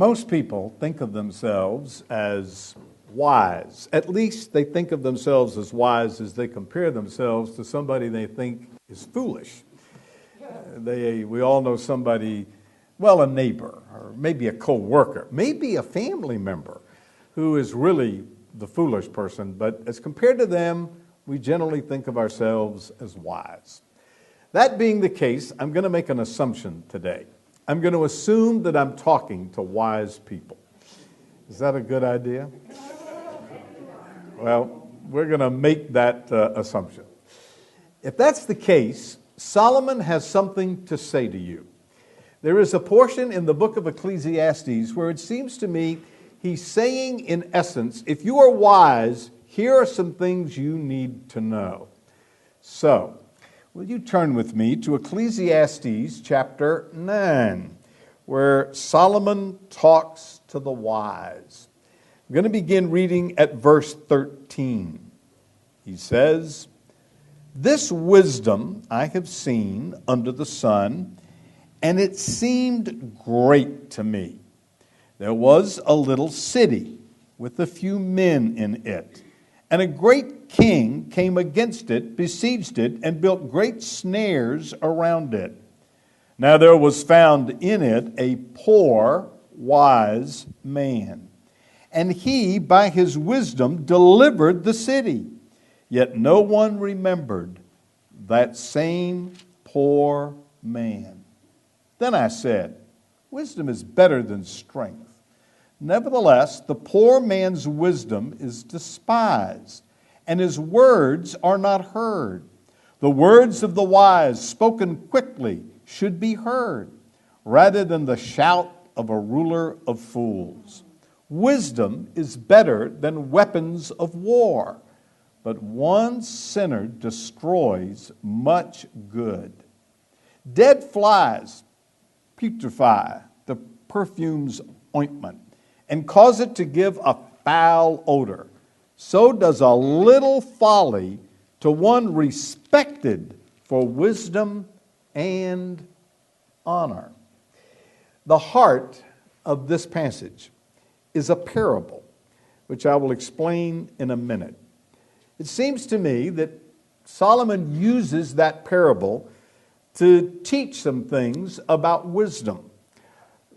Most people think of themselves as wise. At least they think of themselves as wise as they compare themselves to somebody they think is foolish. We all know somebody, well, a neighbor, or maybe a co-worker, maybe a family member who is really the foolish person, but as compared to them, we generally think of ourselves as wise. That being the case, I'm going to make an assumption today. I'm going to assume that I'm talking to wise people. Is that a good idea? Well, we're going to make that assumption. If that's the case, Solomon has something to say to you. There is a portion in the book of Ecclesiastes where it seems to me he's saying, in essence, if you are wise, here are some things you need to know. So, will you turn with me to Ecclesiastes chapter 9, where Solomon talks to the wise. I'm going to begin reading at verse 13. He says, "This wisdom I have seen under the sun, and it seemed great to me. There was a little city with a few men in it, and a great king came against it, besieged it, and built great snares around it. Now there was found in it a poor, wise man, and he by his wisdom delivered the city. Yet no one remembered that same poor man. Then I said, wisdom is better than strength. Nevertheless, the poor man's wisdom is despised, and his words are not heard. The words of the wise, spoken quickly, should be heard, rather than the shout of a ruler of fools. Wisdom is better than weapons of war, but one sinner destroys much good. Dead flies putrefy the perfume's ointment and cause it to give a foul odor. So does a little folly to one respected for wisdom and honor." The heart of this passage is a parable, which I will explain in a minute. It seems to me that Solomon uses that parable to teach some things about wisdom.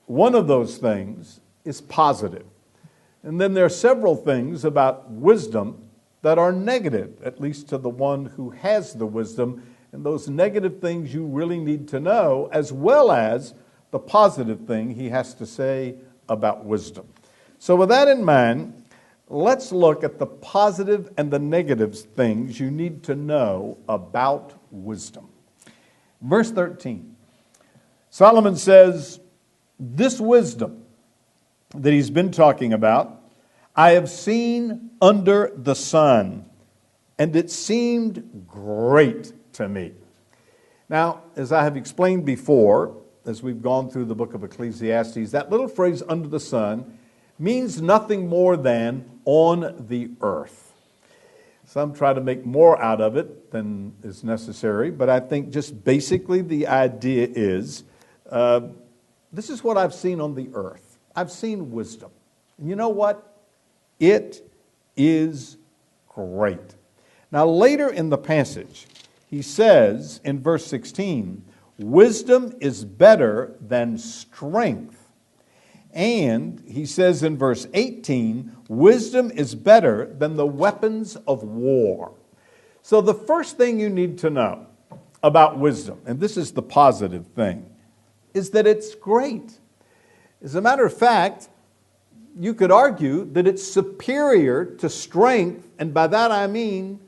One of those things is positive. And then there are several things about wisdom that are negative, at least to the one who has the wisdom. And those negative things you really need to know, as well as the positive thing he has to say about wisdom. So with that in mind, let's look at the positive and the negative things you need to know about wisdom. Verse 13, Solomon says, "This wisdom that he's been talking about, I have seen under the sun, and it seemed great to me." Now, as I have explained before, as we've gone through the book of Ecclesiastes, that little phrase, under the sun, means nothing more than on the earth. Some try to make more out of it than is necessary, but I think just basically the idea is, this is what I've seen on the earth. I've seen wisdom. And you know what? It is great. Now later in the passage, he says in verse 16, wisdom is better than strength. And he says in verse 18, wisdom is better than the weapons of war. So the first thing you need to know about wisdom, and this is the positive thing, is that it's great. As a matter of fact, you could argue that it's superior to strength, and by that I mean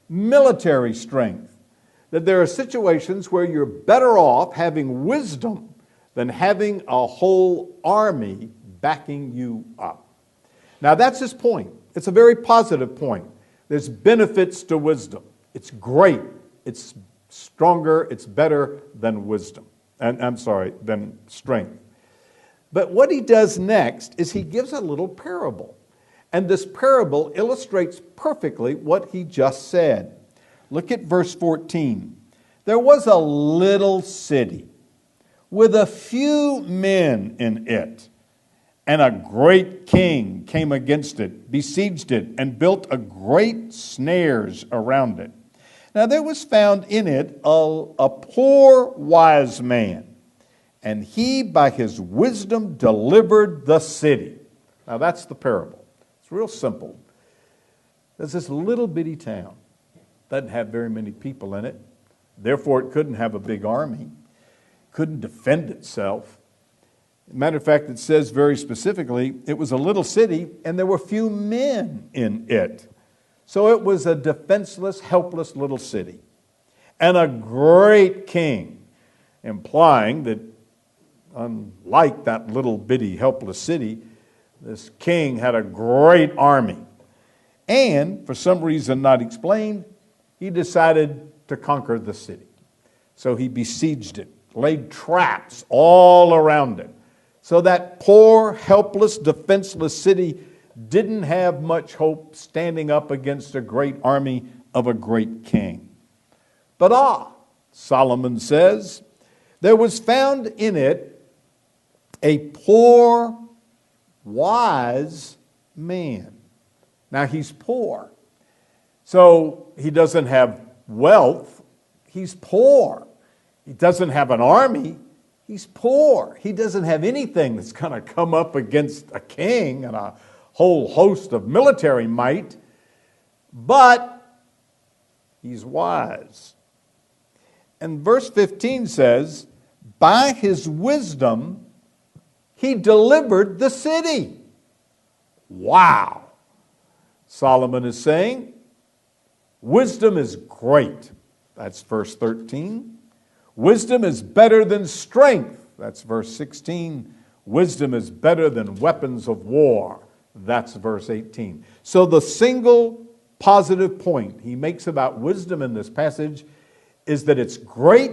military strength. That there are situations where you're better off having wisdom than having a whole army backing you up. Now that's his point. It's a very positive point. There's benefits to wisdom. It's great. It's stronger. It's better than wisdom. Than strength. But what he does next is he gives a little parable. And this parable illustrates perfectly what he just said. Look at verse 14. There was a little city with a few men in it, And a great king came against it, besieged it, and built a great snares around it. Now there was found in it a poor wise man, and he by his wisdom delivered the city. Now that's the parable. It's real simple. There's this little bitty town. Doesn't have very many people in it. Therefore, it couldn't have a big army. Couldn't defend itself. Matter of fact, it says very specifically, it was a little city and there were few men in it. So it was a defenseless, helpless little city. And a great king, implying that unlike that little bitty, helpless city, this king had a great army. And, for some reason not explained, he decided to conquer the city. So he besieged it, laid traps all around it. So that poor, helpless, defenseless city didn't have much hope standing up against a great army of a great king. But Solomon says, there was found in it a poor, wise man. Now he's poor. So he doesn't have wealth. He's poor. He doesn't have an army. He's poor. He doesn't have anything that's going to come up against a king and a whole host of military might. But he's wise. And verse 15 says, by his wisdom, he delivered the city. Wow. Solomon is saying, wisdom is great. That's verse 13. Wisdom is better than strength. That's verse 16. Wisdom is better than weapons of war. That's verse 18. So the single positive point he makes about wisdom in this passage is that it's great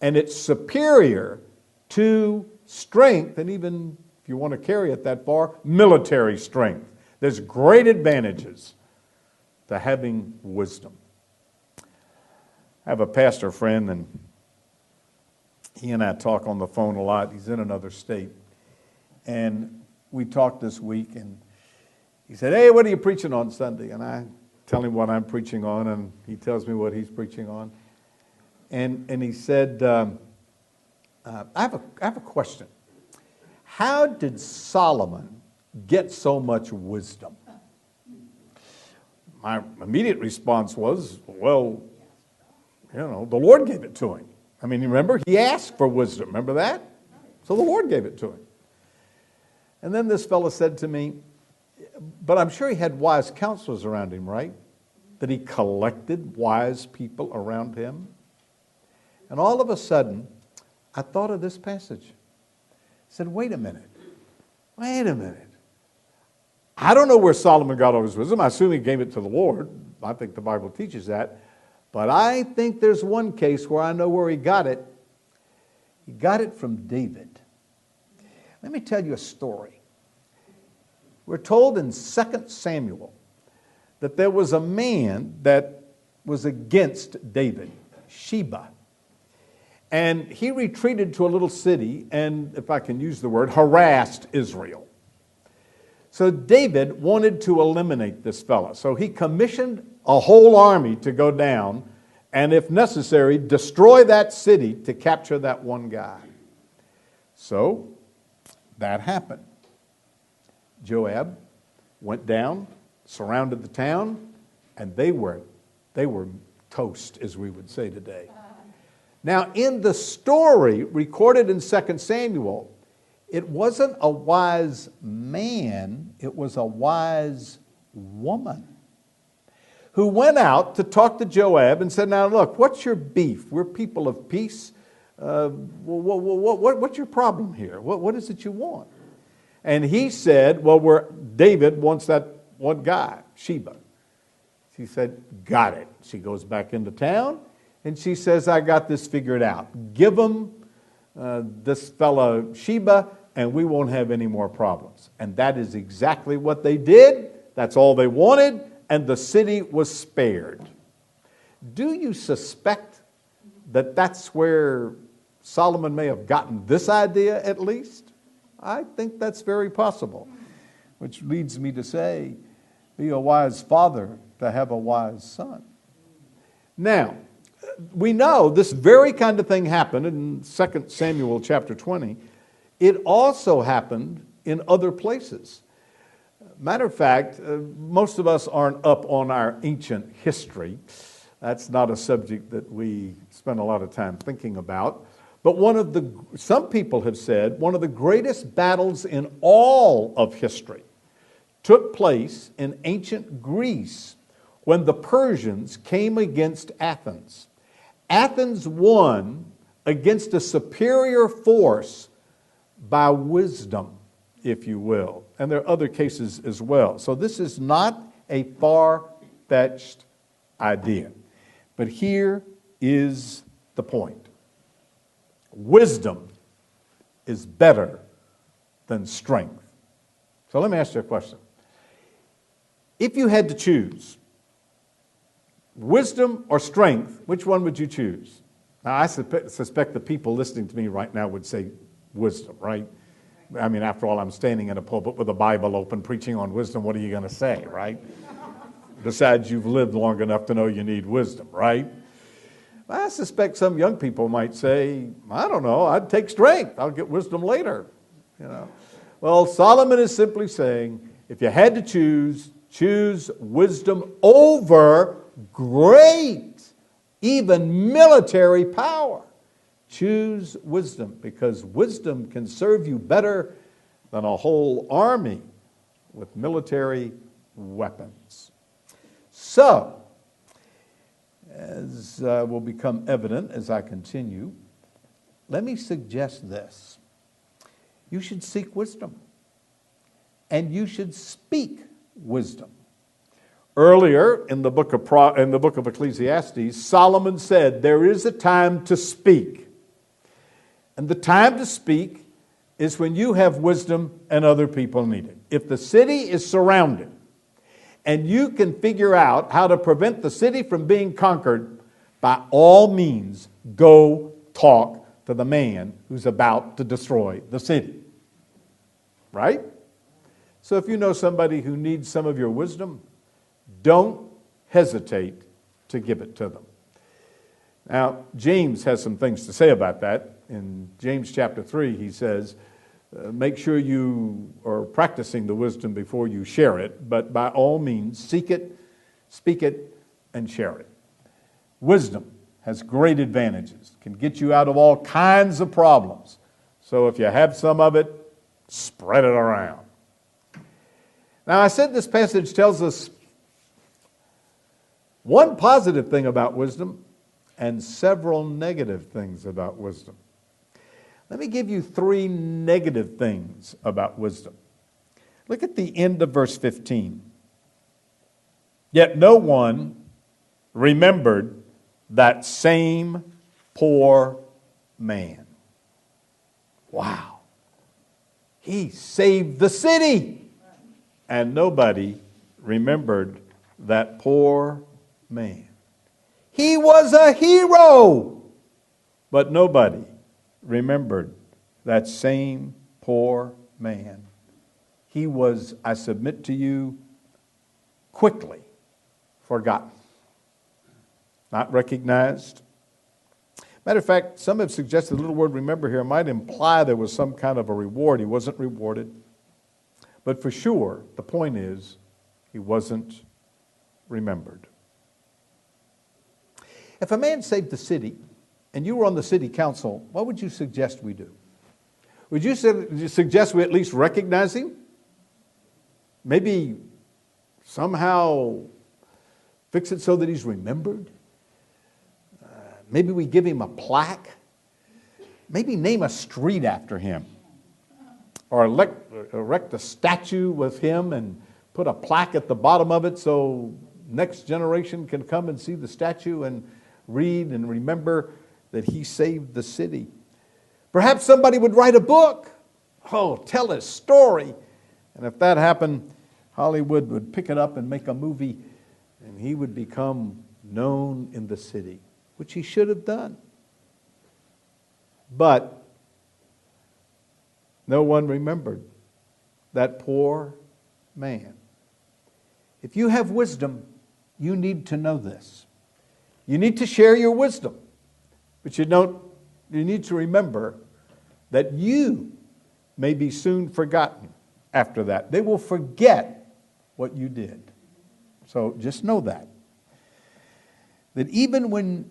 and it's superior to strength, and even, if you want to carry it that far, military strength. There's great advantages to having wisdom. I have a pastor friend, and he and I talk on the phone a lot. He's in another state. And we talked this week, and he said, hey, what are you preaching on Sunday? And I tell him what I'm preaching on, and he tells me what he's preaching on. And he said, I have a question. How did Solomon get so much wisdom? My immediate response was, well, the Lord gave it to him. I mean, remember, he asked for wisdom. Remember that? So the Lord gave it to him. And then this fellow said to me, but I'm sure he had wise counselors around him, right? That he collected wise people around him. And all of a sudden, I thought of this passage. I said, wait a minute. I don't know where Solomon got all his wisdom. I assume he gave it to the Lord. I think the Bible teaches that. But I think there's one case where I know where he got it. He got it from David. Let me tell you a story. We're told in 2 Samuel that there was a man that was against David, Sheba. And he retreated to a little city and, if I can use the word, harassed Israel. So David wanted to eliminate this fellow. So he commissioned a whole army to go down and, if necessary, destroy that city to capture that one guy. So that happened. Joab went down, surrounded the town, and they were toast, as we would say today. Now, in the story recorded in 2 Samuel, it wasn't a wise man, it was a wise woman who went out to talk to Joab and said, now look, what's your beef? We're people of peace. What's your problem here? What is it you want? And he said, well, David wants that one guy, Sheba. She said, got it. She goes back into town and she says, I got this figured out. Give him this fellow Sheba and we won't have any more problems. And that is exactly what they did. That's all they wanted, and the city was spared. Do you suspect that that's where Solomon may have gotten this idea at least? I think that's very possible, which leads me to say, be a wise father to have a wise son. Now, we know this very kind of thing happened in 2 Samuel chapter 20. It also happened in other places. Matter of fact, most of us aren't up on our ancient history. That's not a subject that we spend a lot of time thinking about. But some people have said, one of the greatest battles in all of history took place in ancient Greece when the Persians came against Athens. Athens won against a superior force by wisdom, if you will. And there are other cases as well. So this is not a far-fetched idea. But here is the point. Wisdom is better than strength. So let me ask you a question. If you had to choose wisdom or strength, which one would you choose? Now, I suspect the people listening to me right now would say wisdom, right? I mean, after all, I'm standing in a pulpit with a Bible open, preaching on wisdom. What are you going to say, right? Besides, you've lived long enough to know you need wisdom, right? I suspect some young people might say, I don't know, I'd take strength. I'll get wisdom later. Well, Solomon is simply saying, if you had to choose wisdom over great, even military power. Choose wisdom, because wisdom can serve you better than a whole army with military weapons. So, as will become evident as I continue, let me suggest this. You should seek wisdom, and you should speak wisdom. Earlier in the book of Ecclesiastes, Solomon said, there is a time to speak. And the time to speak is when you have wisdom and other people need it. If the city is surrounded, and you can figure out how to prevent the city from being conquered, by all means, go talk to the man who's about to destroy the city. Right? So if you know somebody who needs some of your wisdom, don't hesitate to give it to them. Now, James has some things to say about that. In James chapter 3, he says, make sure you are practicing the wisdom before you share it, but by all means, seek it, speak it, and share it. Wisdom has great advantages, can get you out of all kinds of problems. So if you have some of it, spread it around. Now, I said this passage tells us one positive thing about wisdom and several negative things about wisdom. Let me give you 3 negative things about wisdom. Look at the end of verse 15. Yet no one remembered that same poor man. Wow. He saved the city. And nobody remembered that poor man. He was a hero. But nobody remembered that same poor man. He was, I submit to you, quickly forgotten, not recognized. Matter of fact, some have suggested the little word remember here might imply there was some kind of a reward. He wasn't rewarded. But for sure, the point is, he wasn't remembered. If a man saved the city, and you were on the city council, what would you suggest we do? Would you suggest we at least recognize him? Maybe somehow fix it so that he's remembered? Maybe we give him a plaque? Maybe name a street after him? Or erect a statue with him and put a plaque at the bottom of it so next generation can come and see the statue and read and remember that he saved the city. Perhaps somebody would write a book. Oh, tell his story. And if that happened, Hollywood would pick it up and make a movie, and he would become known in the city, which he should have done. But No one remembered that poor man. If you have wisdom, you need to know this. You need to share your wisdom. But you need to remember that you may be soon forgotten after that. They will forget what you did. So just know that. That even when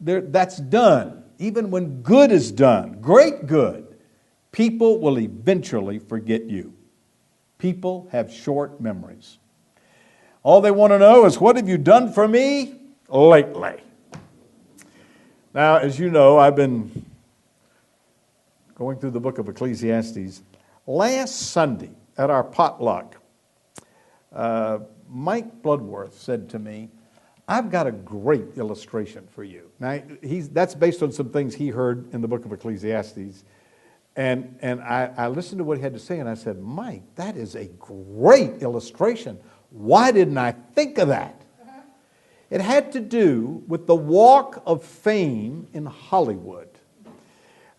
that's done, even when good is done, great good, people will eventually forget you. People have short memories. All they want to know is, what have you done for me lately? Now, as you know, I've been going through the book of Ecclesiastes. Last Sunday at our potluck, Mike Bloodworth said to me, I've got a great illustration for you. Now, that's based on some things he heard in the book of Ecclesiastes. And I listened to what he had to say, and I said, Mike, that is a great illustration. Why didn't I think of that? It had to do with the walk of fame in Hollywood.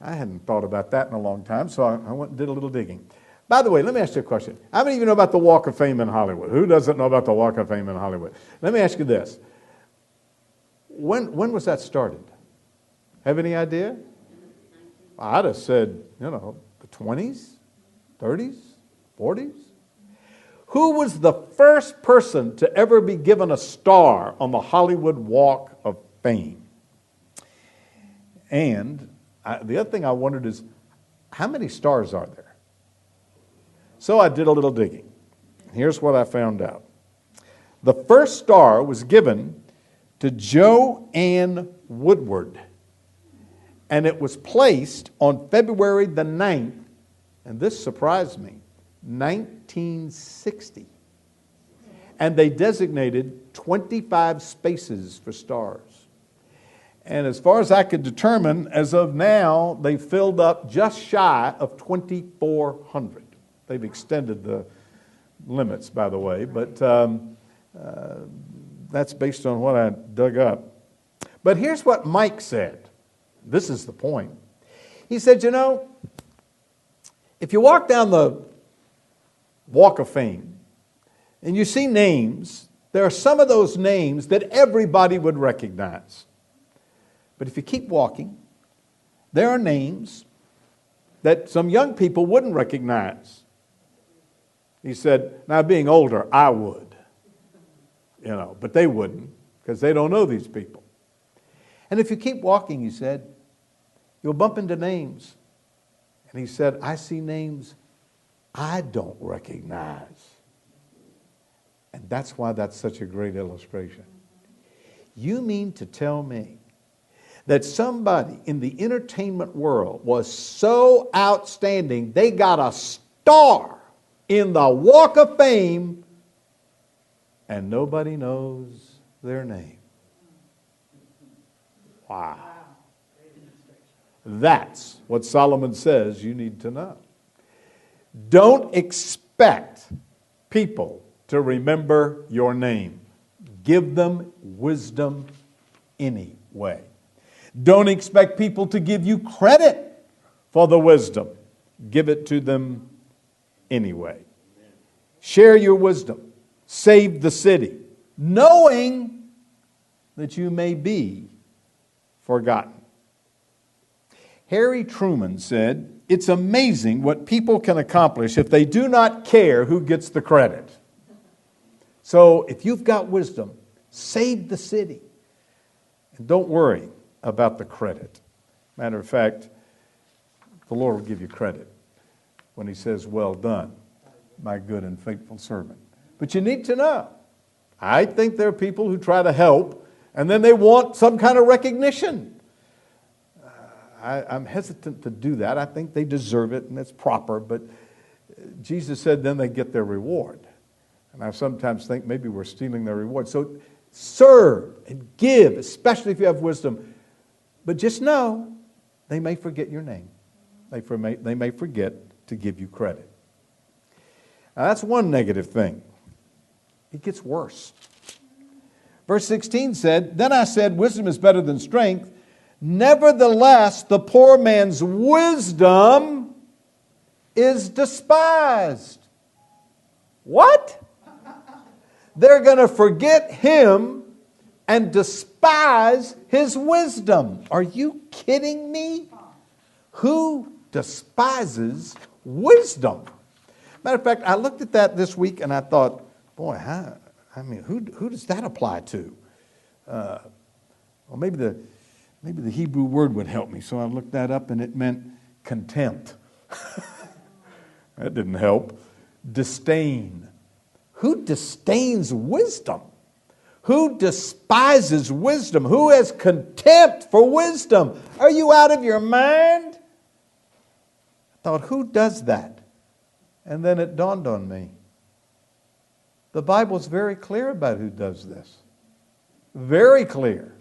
I hadn't thought about that in a long time, so I went and did a little digging. By the way, let me ask you a question. How many of you know about the walk of fame in Hollywood? Who doesn't know about the walk of fame in Hollywood? Let me ask you this. When was that started? Have any idea? I'd have said, the 20s, 30s, 40s. Who was the first person to ever be given a star on the Hollywood Walk of Fame? And the other thing I wondered is, how many stars are there? So I did a little digging. Here's what I found out. The first star was given to Joanne Woodward, and it was placed on February the 9th, and this surprised me, 1960. And they designated 25 spaces for stars. And as far as I could determine, as of now, they filled up just shy of 2,400. They've extended the limits, by the way, but that's based on what I dug up. But here's what Mike said. This is the point. He said, if you walk down the Walk of Fame and you see names, there are some of those names that everybody would recognize. But if you keep walking, there are names that some young people wouldn't recognize. He said, now being older, I would, but they wouldn't because they don't know these people. And if you keep walking, he said, you'll bump into names. And he said, I see names I don't recognize. And that's why that's such a great illustration. You mean to tell me that somebody in the entertainment world was so outstanding, they got a star in the Walk of Fame, and nobody knows their name? Wow. That's what Solomon says you need to know. Don't expect people to remember your name. Give them wisdom anyway. Don't expect people to give you credit for the wisdom. Give it to them anyway. Share your wisdom. Save the city, knowing that you may be forgotten. Harry Truman said, it's amazing what people can accomplish if they do not care who gets the credit. So if you've got wisdom, save the city. And don't worry about the credit. Matter of fact, the Lord will give you credit when he says, well done, my good and faithful servant. But you need to know, I think there are people who try to help and then they want some kind of recognition. I'm hesitant to do that. I think they deserve it and it's proper, but Jesus said then they get their reward. And I sometimes think maybe we're stealing their reward. So serve and give, especially if you have wisdom. But just know, they may forget your name. They may forget to give you credit. Now that's one negative thing. It gets worse. Verse 16 said, then I said, wisdom is better than strength. Nevertheless, the poor man's wisdom is despised. What? They're going to forget him and despise his wisdom. Are you kidding me? Who despises wisdom? Matter of fact, I looked at that this week and I thought, boy, who does that apply to? Well, maybe the Hebrew word would help me. So I looked that up and it meant contempt. That didn't help. Disdain. Who disdains wisdom? Who despises wisdom? Who has contempt for wisdom? Are you out of your mind? I thought, who does that? And then it dawned on me. The Bible's very clear about who does this. Very clear.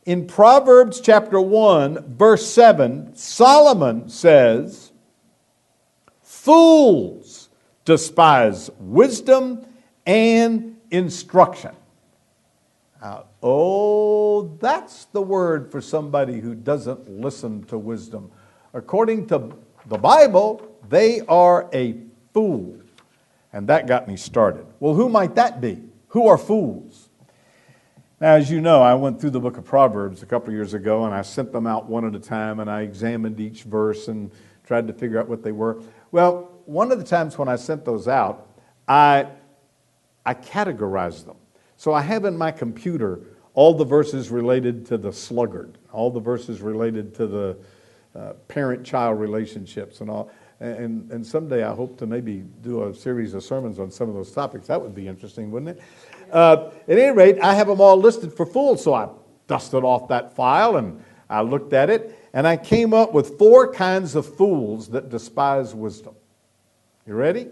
In Proverbs chapter 1, verse 7, Solomon says, fools despise wisdom and instruction. That's the word for somebody who doesn't listen to wisdom. According to the Bible, they are a fool. And that got me started. Well, who might that be? Who are fools? Now, as you know, I went through the book of Proverbs a couple of years ago, and I sent them out one at a time, and I examined each verse and tried to figure out what they were. Well, one of the times when I sent those out, I categorized them. So I have in my computer all the verses related to the sluggard, all the verses related to the parent-child relationships and all. And someday I hope to maybe do a series of sermons on some of those topics. That would be interesting, wouldn't it? At any rate, I have them all listed for fools, so I dusted off that file and I looked at it, and I came up with 4 kinds of fools that despise wisdom. You ready?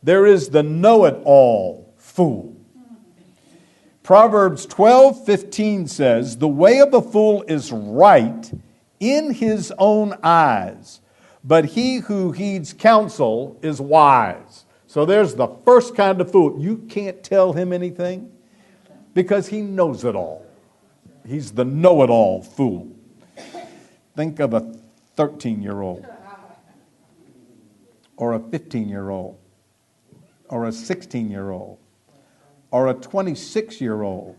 There is the know-it-all fool. Proverbs 12:15 says, the way of a fool is right in his own eyes, but he who heeds counsel is wise. So there's the first kind of fool. You can't tell him anything because he knows it all. He's the know-it-all fool. Think of a 13-year-old or a 15-year-old or a 16-year-old or a 26-year-old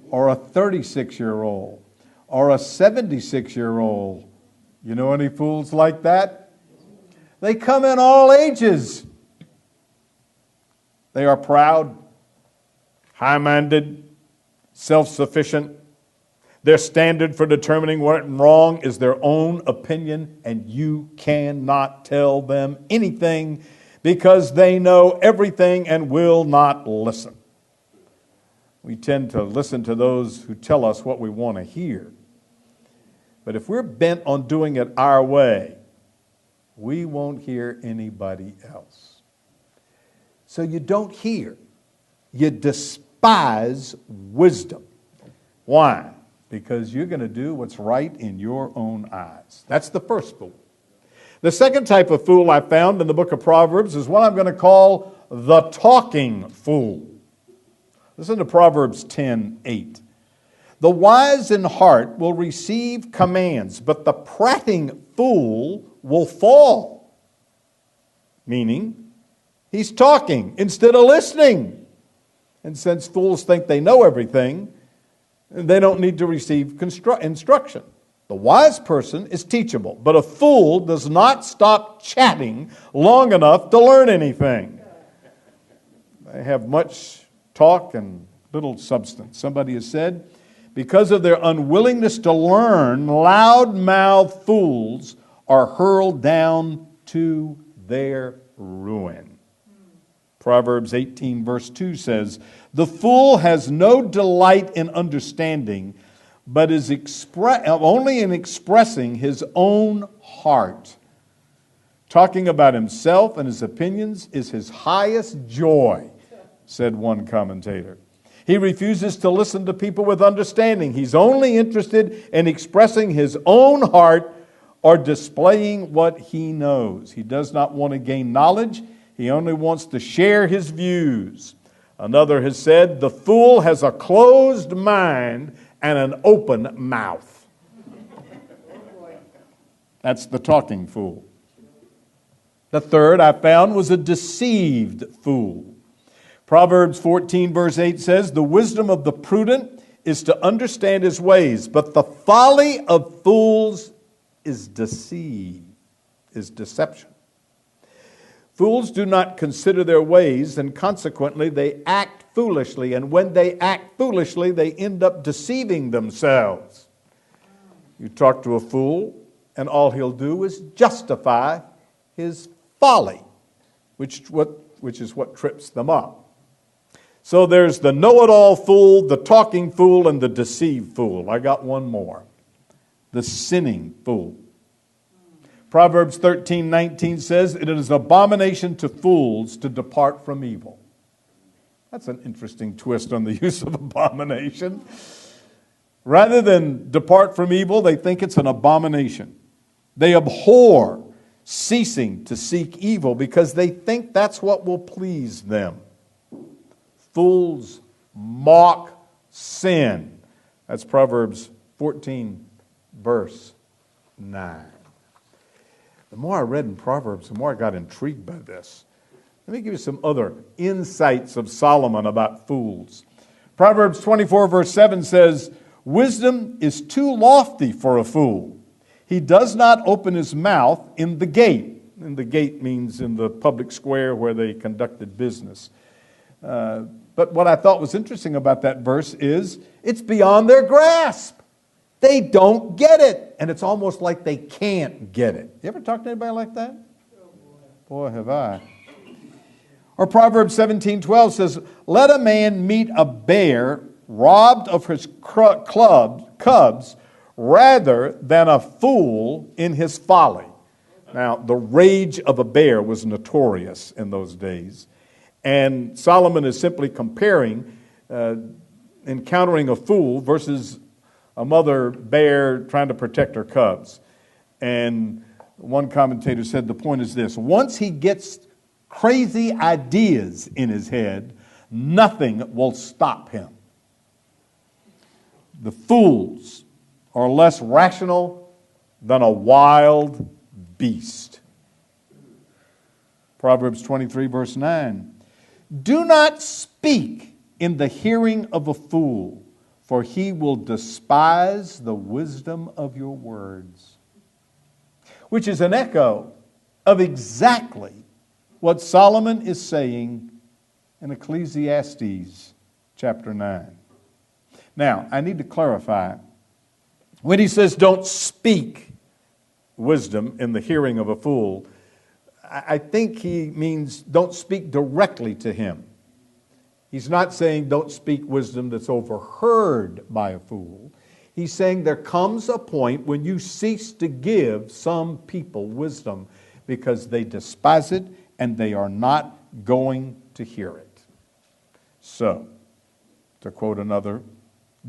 or a 36-year-old or a 76-year-old. You know any fools like that? They come in all ages. They are proud, high-minded, self-sufficient. Their standard for determining what is wrong is their own opinion, and you cannot tell them anything because they know everything and will not listen. We tend to listen to those who tell us what we want to hear. But if we're bent on doing it our way, we won't hear anybody else. So you don't hear. You despise wisdom. Why? Because you're going to do what's right in your own eyes. That's the first fool. The second type of fool I found in the book of Proverbs is what I'm going to call the talking fool. Listen to Proverbs 10:8. The wise in heart will receive commands, but the prating fool will fall. Meaning, he's talking instead of listening. And since fools think they know everything, they don't need to receive instruction. The wise person is teachable, but a fool does not stop chatting long enough to learn anything. They have much talk and little substance. Somebody has said, because of their unwillingness to learn, loud-mouthed fools are hurled down to their ruin. Proverbs 18 verse 2 says, the fool has no delight in understanding, but is only in expressing his own heart. Talking about himself and his opinions is his highest joy, said one commentator. He refuses to listen to people with understanding. He's only interested in expressing his own heart or displaying what he knows. He does not want to gain knowledge. He only wants to share his views. Another has said, the fool has a closed mind and an open mouth. That's the talking fool. The third I found was a deceived fool. Proverbs 14 verse 8 says, "The wisdom of the prudent is to understand his ways, but the folly of fools is deception." Fools do not consider their ways, and consequently they act foolishly. And when they act foolishly, they end up deceiving themselves. You talk to a fool, and all he'll do is justify his folly, which is what trips them up. So there's the know-it-all fool, the talking fool, and the deceived fool. I got one more. The sinning fool. Proverbs 13:19 says, "It is an abomination to fools to depart from evil." That's an interesting twist on the use of abomination. Rather than depart from evil, they think it's an abomination. They abhor ceasing to seek evil because they think that's what will please them. Fools mock sin. That's Proverbs 14, verse 9. The more I read in Proverbs, the more I got intrigued by this. Let me give you some other insights of Solomon about fools. Proverbs 24, verse 7 says, "Wisdom is too lofty for a fool. He does not open his mouth in the gate." And the gate means in the public square where they conducted business. But what I thought was interesting about that verse is it's beyond their grasp. They don't get it. And it's almost like they can't get it. You ever talk to anybody like that? Boy, have I. Or Proverbs 17:12 says, "Let a man meet a bear robbed of his cubs rather than a fool in his folly." Now, the rage of a bear was notorious in those days. And Solomon is simply comparing encountering a fool versus a mother bear trying to protect her cubs. And one commentator said the point is this: once he gets crazy ideas in his head, nothing will stop him. The fools are less rational than a wild beast. Proverbs 23, verse 9. "Do not speak in the hearing of a fool, for he will despise the wisdom of your words." Which is an echo of exactly what Solomon is saying in Ecclesiastes chapter 9. Now, I need to clarify. When he says don't speak wisdom in the hearing of a fool, I think he means don't speak directly to him. He's not saying don't speak wisdom that's overheard by a fool. He's saying there comes a point when you cease to give some people wisdom because they despise it and they are not going to hear it. So, to quote another,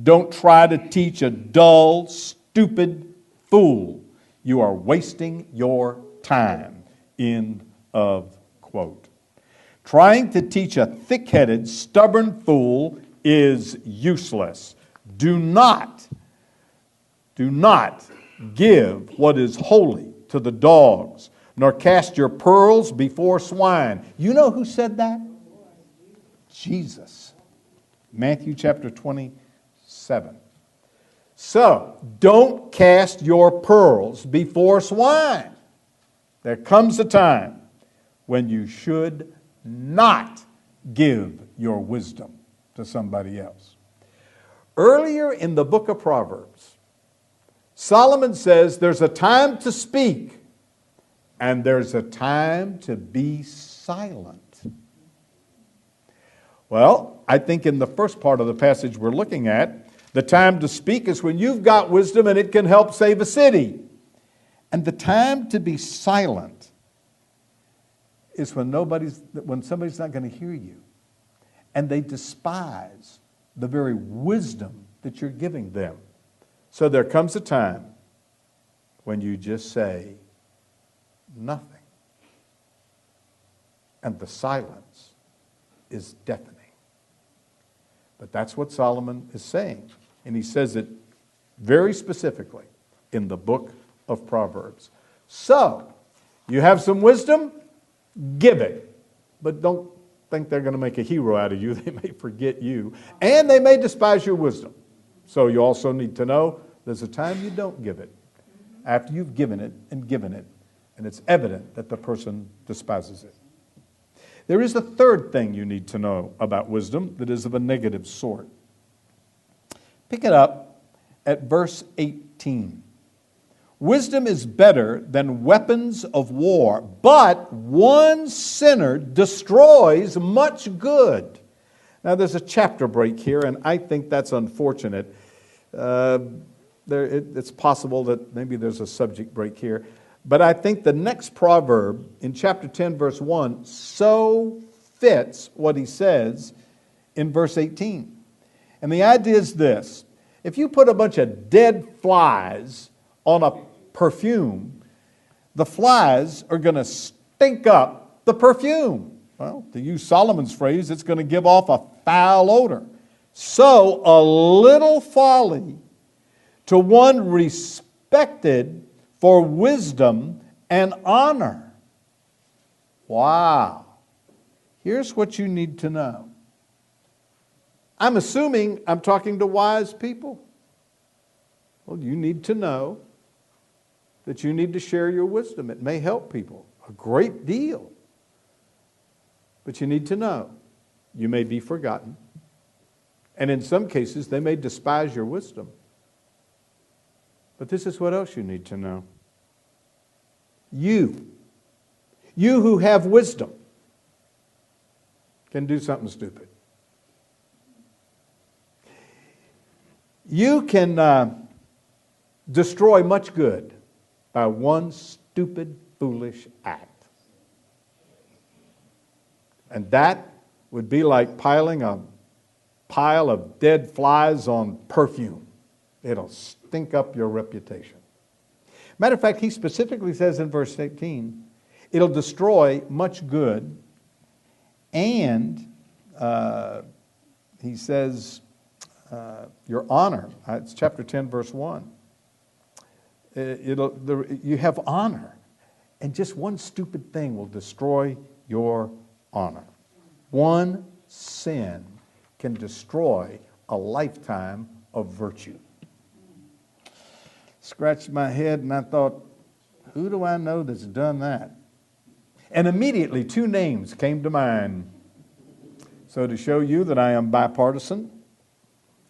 don't try to teach a dull, stupid fool. You are wasting your time. End of quote. Trying to teach a thick-headed, stubborn fool is useless. Do not give what is holy to the dogs, nor cast your pearls before swine. You know who said that? Jesus. Matthew chapter 27. So, don't cast your pearls before swine. There comes a time when you should not give your wisdom to somebody else. Earlier in the book of Proverbs, Solomon says there's a time to speak and there's a time to be silent. Well, I think in the first part of the passage we're looking at, the time to speak is when you've got wisdom and it can help save a city. And the time to be silent is when somebody's not going to hear you. And they despise the very wisdom that you're giving them. So there comes a time when you just say nothing. And the silence is deafening. But that's what Solomon is saying. And he says it very specifically in the book of Proverbs. So, you have some wisdom, Give it. But don't think they're going to make a hero out of you. They may forget you. And they may despise your wisdom. So you also need to know there's a time you don't give it. After you've given it, and it's evident that the person despises it. There is a third thing you need to know about wisdom that is of a negative sort. Pick it up at verse 18. Wisdom is better than weapons of war, but one sinner destroys much good. Now, there's a chapter break here, and I think that's unfortunate. It's possible that maybe there's a subject break here. But I think the next proverb in chapter 10, verse 1, so fits what he says in verse 18. And the idea is this. If you put a bunch of dead flies on a perfume, the flies are going to stink up the perfume. Well, to use Solomon's phrase, it's going to give off a foul odor. So a little folly to one respected for wisdom and honor. Wow. Here's what you need to know. I'm assuming I'm talking to wise people. Well, you need to know that you need to share your wisdom. It may help people a great deal. But you need to know you may be forgotten. And in some cases, they may despise your wisdom. But this is what else you need to know. You who have wisdom, can do something stupid. You can destroy much good by one stupid, foolish act. And that would be like piling a pile of dead flies on perfume. It'll stink up your reputation. Matter of fact, he specifically says in verse 18, it'll destroy much good, and he says your honor. It's chapter 10, verse 1. You have honor, and just one stupid thing will destroy your honor. One sin can destroy a lifetime of virtue. Scratched my head and I thought, who do I know that's done that? And immediately 2 names came to mind. So to show you that I am bipartisan,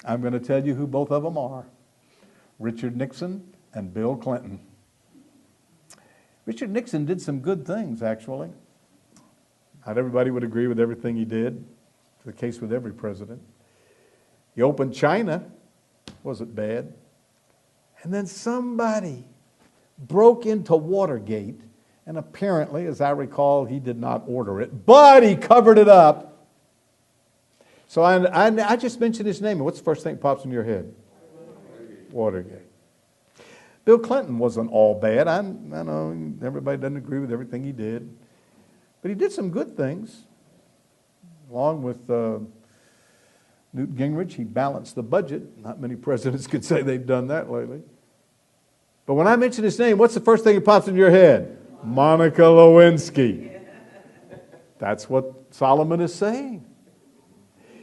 I'm going to tell you who both of them are. Richard Nixon and Bill Clinton. Richard Nixon did some good things, actually. Not everybody would agree with everything he did. It's the case with every president. He opened China. Wasn't bad. And then somebody broke into Watergate, and apparently, as I recall, he did not order it, but he covered it up. So I just mentioned his name, and what's the first thing that pops in your head? Watergate. Bill Clinton wasn't all bad. I know everybody doesn't agree with everything he did, but he did some good things. Along with Newt Gingrich, he balanced the budget. Not many presidents could say they've done that lately. But when I mention his name, what's the first thing that pops into your head? Monica Lewinsky. That's what Solomon is saying.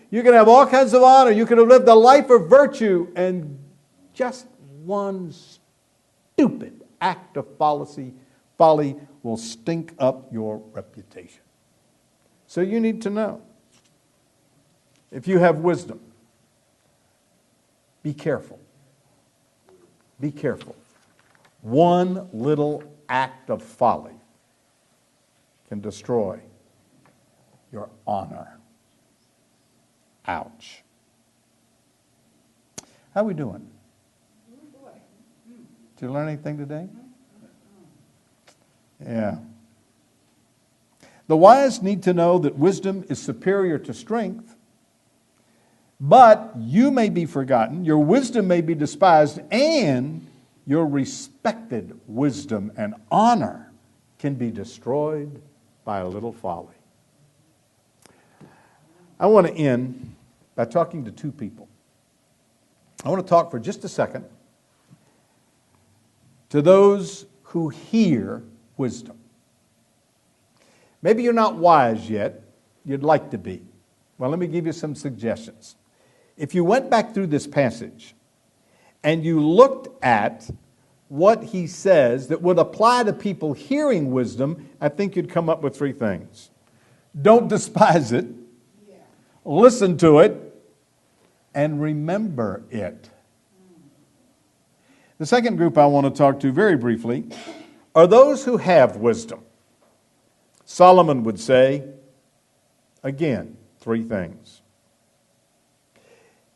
You can have all kinds of honor. You can have lived a life of virtue, and just one stupid act of folly will stink up your reputation. So you need to know. If you have wisdom, be careful. Be careful. One little act of folly can destroy your honor. Ouch. How are we doing? Did you learn anything today? Yeah. The wise need to know that wisdom is superior to strength, but you may be forgotten, your wisdom may be despised, and your respected wisdom and honor can be destroyed by a little folly. I want to end by talking to 2 people. I want to talk for just a second to those who hear wisdom. Maybe you're not wise yet. You'd like to be. Well, let me give you some suggestions. If you went back through this passage and you looked at what he says that would apply to people hearing wisdom, I think you'd come up with three things. Don't despise it. Listen to it. And remember it. The second group I want to talk to very briefly are those who have wisdom. Solomon would say, again, three things.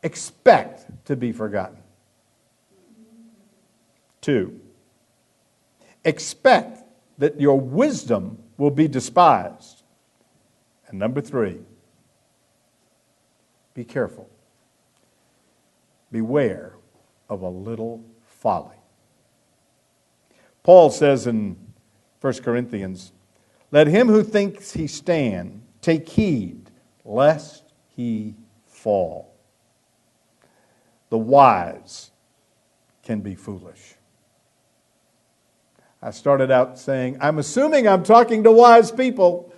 Expect to be forgotten. 2, expect that your wisdom will be despised. And number 3, be careful. Beware of a little folly. Paul says in 1 Corinthians, let him who thinks he stand take heed lest he fall. The wise can be foolish. I started out saying, I'm assuming I'm talking to wise people.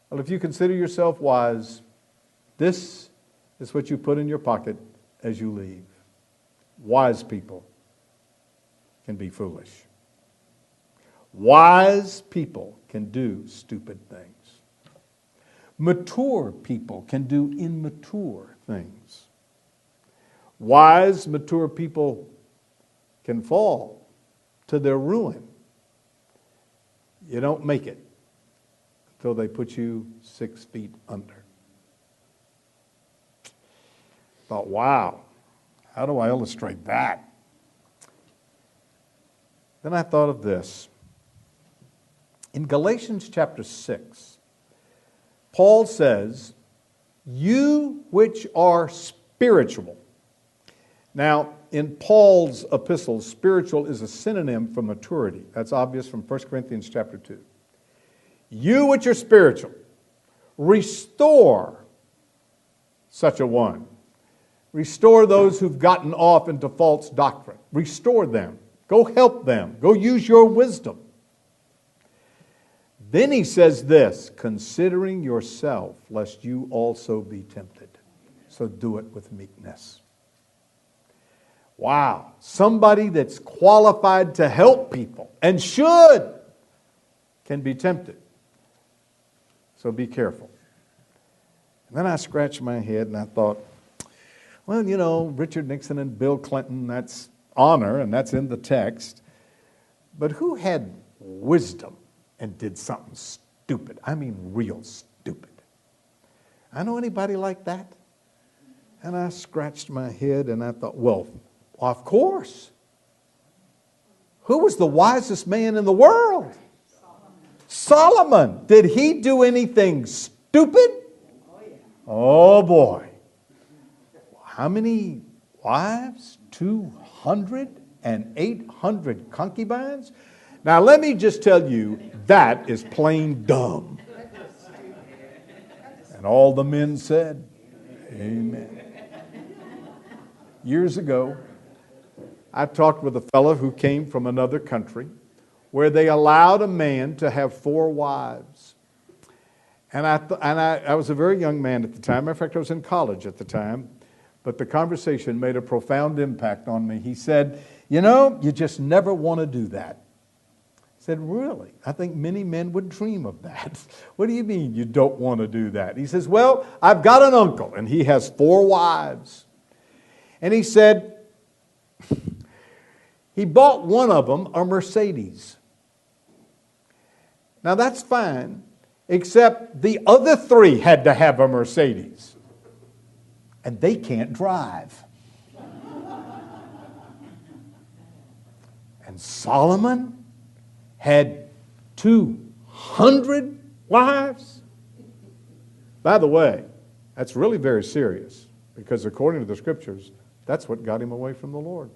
Well, if you consider yourself wise, this is what you put in your pocket as you leave. Wise people can be foolish. Wise people can do stupid things. Mature people can do immature things. Wise, mature people can fall to their ruin. You don't make it until they put you 6 feet under. Thought, wow, how do I illustrate that? Then I thought of this. In Galatians chapter 6, Paul says, you which are spiritual. Now, in Paul's epistles, spiritual is a synonym for maturity. That's obvious from 1 Corinthians chapter 2. You which are spiritual, restore such a one. Restore those who've gotten off into false doctrine. Restore them. Go help them. Go use your wisdom. Then he says this, considering yourself, lest you also be tempted. So do it with meekness. Wow, somebody that's qualified to help people and should can be tempted. So be careful. And then I scratched my head and I thought, well, you know, Richard Nixon and Bill Clinton, that's honor and that's in the text. But who had wisdom and did something stupid? I mean, real stupid. I know anybody like that? And I scratched my head and I thought, well, of course. Who was the wisest man in the world? Solomon. Did he do anything stupid? Oh boy. How many wives? 200 and 800 concubines? Now let me just tell you, that is plain dumb. And all the men said, amen. Years ago, I talked with a fellow who came from another country where they allowed a man to have 4 wives. And I was a very young man at the time. Matter of fact, I was in college at the time. But the conversation made a profound impact on me. He said, you know, you just never want to do that. I said, really? I think many men would dream of that. What do you mean you don't want to do that? He says, well, I've got an uncle, and he has 4 wives. And he said, he bought one of them a Mercedes. Now that's fine, except the other 3 had to have a Mercedes. And they can't drive. And Solomon had 200 wives. By the way, that's really very serious, because according to the scriptures, that's what got him away from the Lord.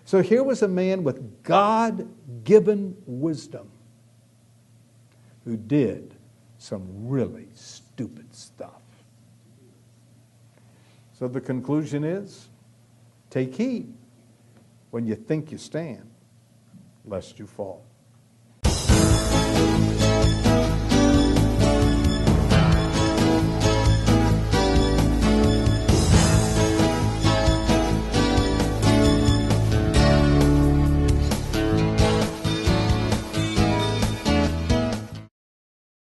So here was a man with God-given wisdom who did some really stupid stuff. So the conclusion is, take heed when you think you stand, lest you fall.